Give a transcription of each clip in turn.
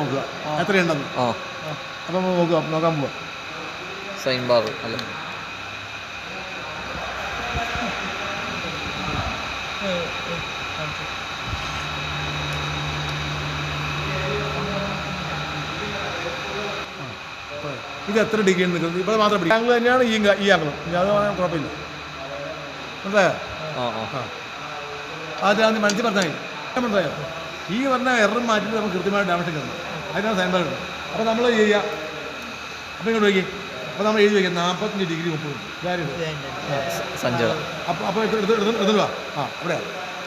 നോക്കുക എത്രയുണ്ടെന്ന്. അപ്പം നമ്മൾ നോക്കാൻ പോവാം. സൈൻ ബാർ അല്ല, ഇത് എത്ര ഡിഗ്രി നിൽക്കുന്നത് ഇപ്പോൾ മാത്രം പിടിക്കും. ആംഗിൾ തന്നെയാണ് ഈ ആംഗിളും, അത് കുഴപ്പമില്ല. മനസ്സിലായോ? അതിനാണ് മനസ്സിൽ പറഞ്ഞാൽ മനസ്സിലായോ? ഈ പറഞ്ഞ എററും മാറ്റിയിട്ട് നമുക്ക് കൃത്യമായിട്ട് ഡയമെൻഷൻ കിട്ടണം. അതിനാണ് സൈൻ ബാർ കിട്ടുന്നത്. അപ്പോൾ നമ്മൾ ചെയ്യുക, അപ്പോൾ ഇങ്ങോട്ട് വയ്ക്കുക. അപ്പോൾ നമ്മൾ എഴുതി വയ്ക്കുക 45 ഡിഗ്രി 30 സഞ്ചാരം. അപ്പോൾ എടുത്തുക. അവിടെ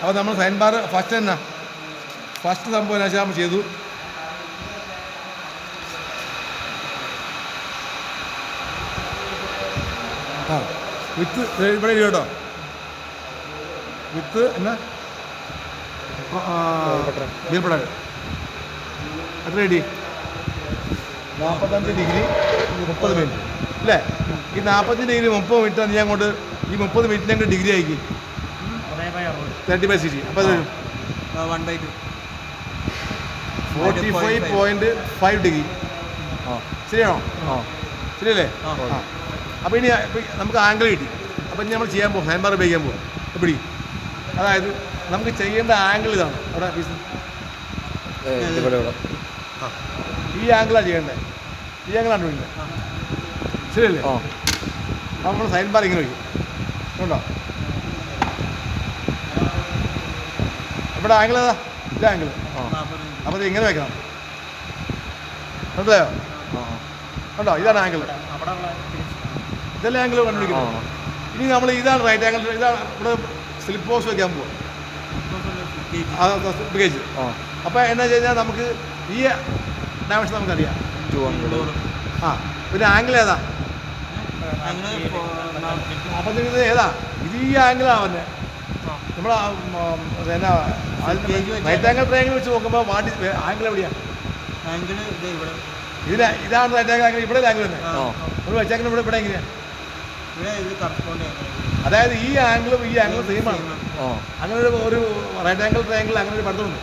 അപ്പോൾ നമ്മൾ സൈൻ ബാർ ഫസ്റ്റ് സംഭവം എന്നാ നമ്മൾ ചെയ്തു. വിത്ത് ഇവിടെ കേട്ടോ, വിത്ത് എന്നാ ബീർപ്പട എത്ര ഡിഗ്രി 45 ഡിഗ്രി 30 മിനിറ്റ് അല്ലേ? ഈ 45 ഡിഗ്രി 30 മിനിറ്റ് നീ അങ്ങോട്ട് ഈ 30 മിനിറ്റിന് അങ്ങോട്ട് ഡിഗ്രി ആയിക്കി 30/60. അപ്പോൾ 45.5 ഡിഗ്രി. ശരിയാണോ? ശരിയല്ലേ? അപ്പോൾ ഇനി നമുക്ക് ആംഗിൾ കിട്ടി. അപ്പോൾ ഇനി നമ്മൾ ചെയ്യാൻ പോകും, സൈൻ ബാർ ഉപയോഗിക്കാൻ പോകും. എപ്പിടി, അതായത് നമുക്ക് ചെയ്യേണ്ട ആംഗിൾ ഇതാണ്. അവിടെ ഈ ആംഗിളാണ് ചെയ്യേണ്ടത്. ഈ ആംഗിളാണ് വിളിക്കുന്നത്. ശരിയല്ലേ? അപ്പോൾ നമ്മൾ സൈൻ ബാർ ഇങ്ങനെ വയ്ക്കും. ഉണ്ടോ? ഇവിടെ ആംഗിൾ ഏതാ? ഇത് ആംഗിൾ. അപ്പോൾ ഇത് ഇങ്ങനെ വെക്കണം. മനസ്സിലായോ? ഉണ്ടോ? ഇതാണ് ആംഗിൾ. ഇതല്ലേ ആംഗിൾ കണ്ടുപിടിക്കുന്നത്. ഇനി നമ്മൾ ഇതാണ് റൈറ്റ് ആംഗിൾ. ഇതാണ് ഇവിടെ സ്ലിപ്പ് പോസ്റ്റ് വയ്ക്കാൻ പോവാം. ഗേജ്. അപ്പോൾ എന്താ വെച്ച് കഴിഞ്ഞാൽ നമുക്ക് ഈ ഡയമെൻഷൻ നമുക്കറിയാം. 200. പിന്നെ ആംഗിൾ ഏതാ? 45 ഏതാ? ഇത് ഈ ആംഗിളാണ് വന്നെ. നമ്മൾ എന്നാ റൈറ്റ് ആംഗിൾ ട്രയാംഗിൾ വെച്ച് നോക്കുമ്പോൾ ആംഗിൾ എവിടെയാണ്? ഇതാണ് റൈറ്റ് ആംഗിൾ. ഇവിടെ ആംഗിൾ തന്നെ. നമ്മൾ വെച്ചാൽ ഇവിടെ എങ്ങനെയാണ്? അതായത് ഈ ആംഗിളും ഈ ആംഗിളും സെയിമാണ്. അങ്ങനെ ഒരു റൈറ്റ് ആംഗിൾ ട്രയാംഗിൾ അങ്ങനെ ഒരു പഠിത്തമുണ്ട്.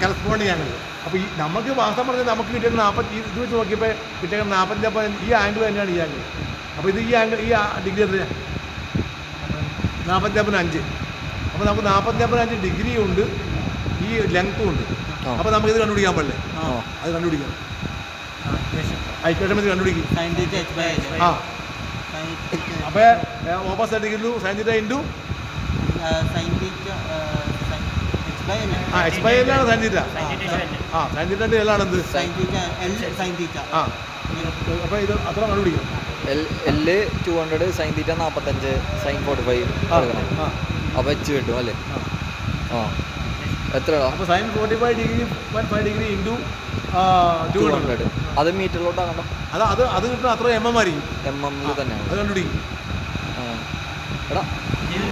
Corresponding angle. അപ്പോൾ ഈ നമുക്ക് മാസം പറഞ്ഞാൽ നമുക്ക് കിട്ടിയത് 40. ഇത് വെച്ച് നോക്കിയപ്പോൾ കിട്ടിയത് 45. ഈ ആംഗിൾ തന്നെയാണ് ഈ ആംഗിൾ. അപ്പോൾ ഇത് ഈ ആംഗിൾ ഈ ഡിഗ്രി എത്രയാണ്? 45.5. അപ്പോൾ നമുക്ക് 45.5 ഡിഗ്രി ഉണ്ട്, ഈ ലെങ്ത്തും ഉണ്ട്. അപ്പോൾ നമുക്കിത് കണ്ടുപിടിക്കാൻ പാടില്ലേ? അത് കണ്ടുപിടിക്കാം. ഇക്വേഷൻ കണ്ടുപിടിക്കും. അപ്പോൾ ഓപ്പോസിറ്റ് ഇരിക്കുന്നു sine theta into x by എല്ലാണ് സൈൻ തീറ്റ. സൈൻ തീറ്റ എല്ലാണ് എന്ത്? അപ്പോൾ ഇത് അത്ര കണ്ടുപിടിക്കും. L 200, സൈൻ തീറ്റ 45, സൈൻ 45 അപ്പോൾ എച്ച് കിട്ടും അല്ലേ? എത്ര? അപ്പോൾ സൈൻ 45 ഡിഗ്രി 5 ഡിഗ്രി ഇൻറ്റു 200. അത് മീറ്ററിലോട്ടാകണം. അത് കിട്ടുന്ന അത്ര MM ആയിരിക്കും. MM തന്നെയാണ്. അത് കണ്ടുപിടിക്കും. എടാ